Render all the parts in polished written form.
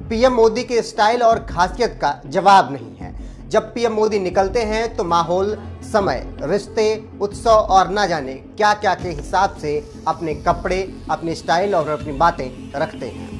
PM Modi के style और खासियत का जवाब नहीं है। जब पीएम मोदी निकलते हैं तो माहौल, समय, रिश्ते, उत्सव और ना जाने क्या क्या के हिसाब से अपने कपड़े, अपनी स्टाइल और अपनी बातें रखते हैं।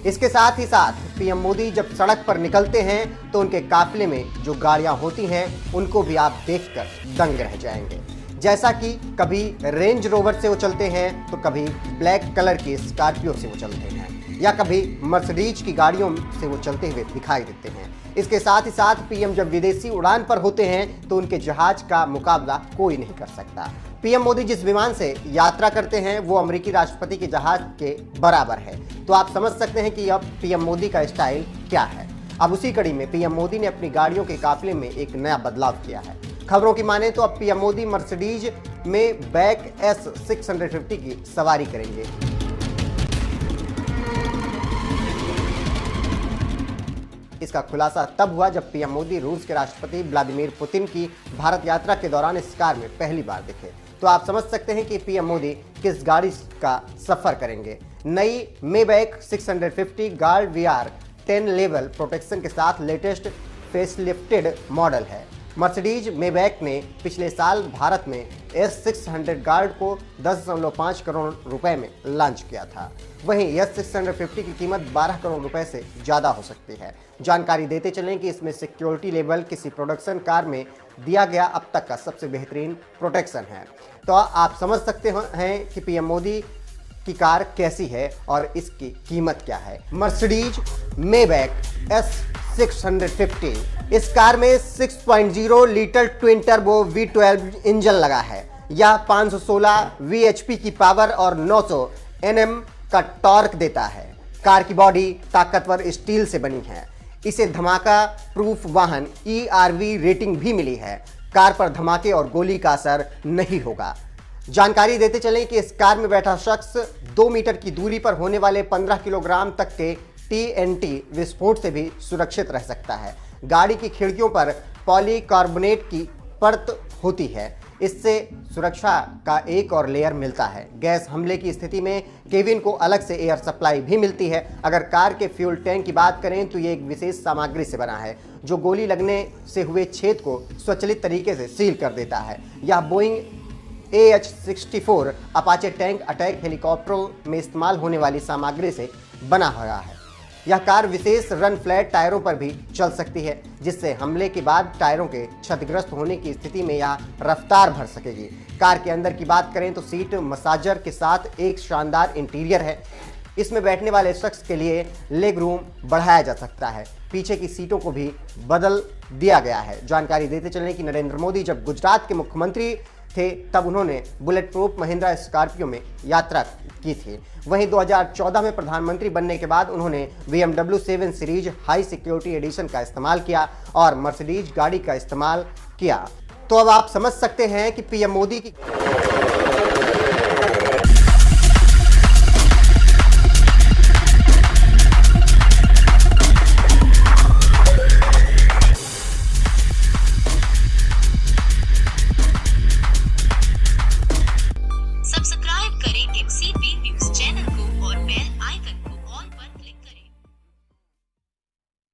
इसके साथ ही साथ पीएम मोदी जब सड़क पर निकलते हैं तो उनके काफिले में जो गाड़ियां होती हैं उनको भी आप देखकर दंग रह जाएंगे। जैसा कि कभी रेंज रोवर से वो चलते हैं तो कभी ब्लैक कलर की स्कॉर्पियो से वो चलते हैं या कभी मर्सिडीज की गाड़ियों से वो चलते हुए दिखाई देते हैं। इसके साथ ही साथ पीएम जब विदेशी उड़ान पर होते हैं तो उनके जहाज का मुकाबला कोई नहीं कर सकता। पीएम मोदी जिस विमान से यात्रा करते हैं वो अमेरिकी राष्ट्रपति के जहाज के बराबर है। तो आप समझ सकते हैं कि अब पीएम मोदी का स्टाइल क्या है। अब उसी कड़ी में पीएम मोदी ने अपनी गाड़ियों के काफिले में एक नया बदलाव किया है। खबरों की माने तो अब पीएम मोदी मर्सिडीज में बैक S650 की सवारी करेंगे। इसका खुलासा तब हुआ जब पीएम मोदी रूस के राष्ट्रपति व्लादिमीर पुतिन की भारत यात्रा के दौरान इस कार में पहली बार दिखे। तो आप समझ सकते हैं कि पीएम मोदी किस गाड़ी का सफर करेंगे। नई Maybach 650 guard VR 10 level protection के साथ लेटेस्ट फेसलिफ्टेड मॉडल है। मर्सिडीज मेबैक ने पिछले साल भारत में S600 गार्ड को 10.5 करोड़ रुपए में लॉन्च किया था। वहीं S650 की कीमत 12 करोड़ रुपए से ज़्यादा हो सकती है। जानकारी देते चलें कि इसमें सिक्योरिटी लेवल किसी प्रोडक्शन कार में दिया गया अब तक का सबसे बेहतरीन प्रोटेक्शन है। तो आप समझ सकते हैं कि पीएम मोदी की कार कैसी है और इसकी कीमत क्या है। मर्सिडीज मेबैक S650, इस कार में 6.0 litre twin turbo V12 engine लगा है। यह 516 VHP की पावर और 900 Nm का टॉर्क देता है। कार की बॉडी ताकतवर स्टील से बनी है। इसे धमाका प्रूफ वाहन ERV रेटिंग भी मिली है। कार पर धमाके और गोली का असर नहीं होगा। जानकारी देते चलें कि इस कार में बैठा शख्स 2 मीटर की दूरी पर होने वाले 15 किलोग्राम तक के TNT विस्फोट से भी सुरक्षित रह सकता है। गाड़ी की खिड़कियों पर पॉलीकार्बोनेट की परत होती है। इससे सुरक्षा का एक और लेयर मिलता है। गैस हमले की स्थिति में केबिन को अलग से एयर सप्लाई भी मिलती है। अगर कार के फ्यूल टैंक की बात करें तो ये एक विशेष सामग्री से बना है जो गोली लगने से हुए छेद को स्वचालित तरीके से सील कर देता है। यह Boeing AH-64 Apache tank attack हेलीकॉप्टरों में इस्तेमाल होने वाली सामग्री से बना हुआ है। यह कार विशेष रन फ्लैट टायरों पर भी चल सकती है जिससे हमले के बाद टायरों के क्षतिग्रस्त होने की स्थिति में यह रफ्तार भर सकेगी। कार के अंदर की बात करें तो सीट मसाजर के साथ एक शानदार इंटीरियर है। इसमें बैठने वाले शख्स के लिए लेग रूम बढ़ाया जा सकता है। पीछे की सीटों को भी बदल दिया गया है। जानकारी देते चलें कि नरेंद्र मोदी जब गुजरात के मुख्यमंत्री थे तब उन्होंने बुलेट प्रूफ महिंद्रा स्कॉर्पियो में यात्रा की थी। वहीं 2014 में प्रधानमंत्री बनने के बाद उन्होंने BMW 7 series high security edition का इस्तेमाल किया और मर्सिडीज गाड़ी का इस्तेमाल किया। तो अब आप समझ सकते हैं कि पीएम मोदी की